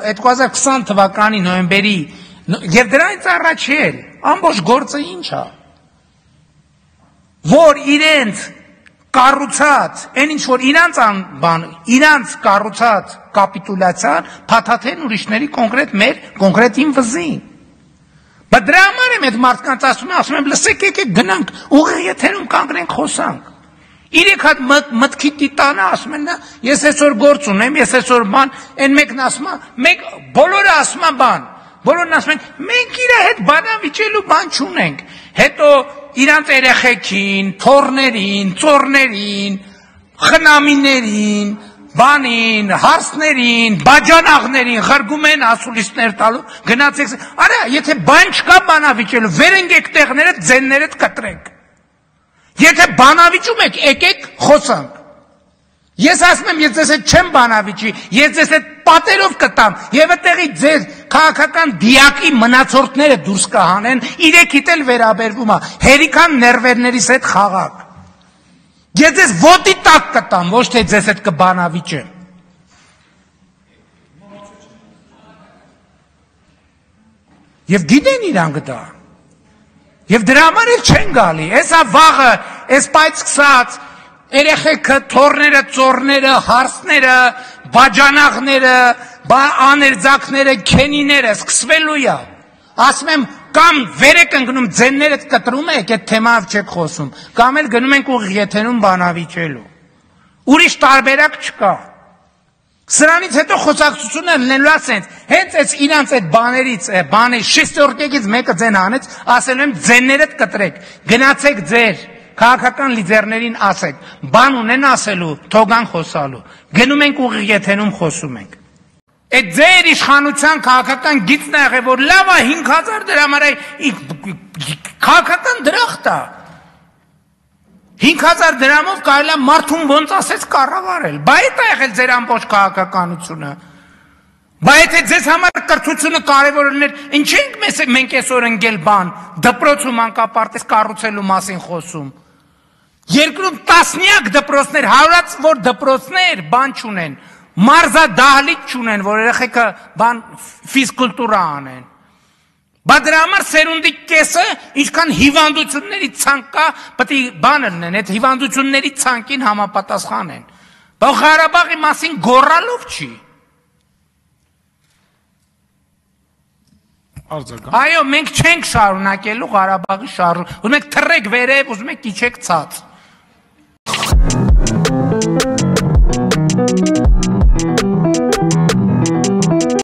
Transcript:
2020 թվականի նոյեմբերի եւ դրանից առաջ էլ ամբողջ գործը ինչ է, որ իրենց կառուցած, այն ինչ որ իրանց կառուցած կապիտուլյացիան փաթաթեն ուրիշների կոնկրետ իմ վզին։ Բայց դրա համար եմ այդ մարդկանց ասում եմ, լսեք, եկեք գնանք ուղիղ եթերում կանգնենք խոսանք։ 3 հատ մտքի տիտանը ասում են, ես այսօր գործ ունեմ, ես այսօր բան, այն մեկն ասում է, բոլորը ասում են բան, բոլորն ասում են, մենք իր հետ բանավիճելու բան չունենք, հետո իրանց երեխեքին, թոռներին, ծոռներին, խնամիներին, բանին, հարսներին, բաջանաղներին ղրգում են ասուլիսներ տալու, գնացեք, արա, եթե բան չկա բանավիճելու, վեր ընկեք տեղներդ, ձեններդ կտրեք։ Եթե բանավիճում եք, եկեք խոսանք։ Ես ասում եմ, ես ձեզ հետ չեմ բանավիճի, ես ձեզ հետ պատերով կտամ, եւ այդտեղի ձեր քաղաքական դիակի մնացորդները դուրս կհանեն, իրեքիդ էլ վերաբերվում է, հերիքան ներվերներիս հետ խաղակ։ Ես ձեզ ոտի տակ կտամ, ոչ թե ձեզ հետ կբանավիճեմ։ Եվ գիտեն իրանք դա։ Եվ դրա համար էլ չեն գալի, այսա վաղը, այս պայծ սկսած, երեխեքը, թոռները, ծոռները, հարսները, բաջանաղները, աներձակները, քենիները, սկսվելու է, ասում եմ, կամ վեր եք ընկնում, ձեններդ կտրում եք, այդ թեմայով չեք խոսում, կամ էլ գնում ենք ուղիղ եթերում բանավիճելու, ուրիշ տարբերակ չկա, սրանից հետո խոսակցությունը լինելու է սենց, հենց այս իրանց այդ բաներից, շեստորկեքից մեկը ձեն հանեց, ասելու եմ ձեններդ կտրեք, գնացեք ձեր քաղաքական լիդերներին ասեք, բան ունեն ասելու, թողան խոսալու, գնում ենք ուղիղ եթերում խոսում ենք։ Այդ ձեր իշխանության քաղաքական գիծն է եղել, որ լավ է 5000 դրամ արա քաղաքական դրախտ է։ 5000 դրամով կարելի է մարդուն ոնց ասեց կառավարել, բա այդ է եղել ձեր ամբողջ քաղաքականությունը։ Բա եթե ձեզ համար կրթությունը կարևոր լիներ, ինչ ենք մենք այսօր ընկել բան, դպրոց ու մանկապարտեզ կառուցելու մասին խոսում։ Երկրում տասնյակ դպրոցներ, հարյուրած որ դպրոցներ բան չունեն, մարզադահլիճ չունեն, որ երեխեքը բան ֆիզկուլտուրա անեն։ Բա դրա համար սերունդի կեսը, ինչքան հիվանդությունների ցանկ կա, պետք է բանը լինեն, այդ հիվանդությունների ցանկին համապատասխան են։ Բա Ղարաբաղի մասին գոռալով չի։ Այո, մենք չենք շարունակելու Ղարաբաղի շարժումը, ուզում եք թռեք վերև, ուզում եք իջեք ցած։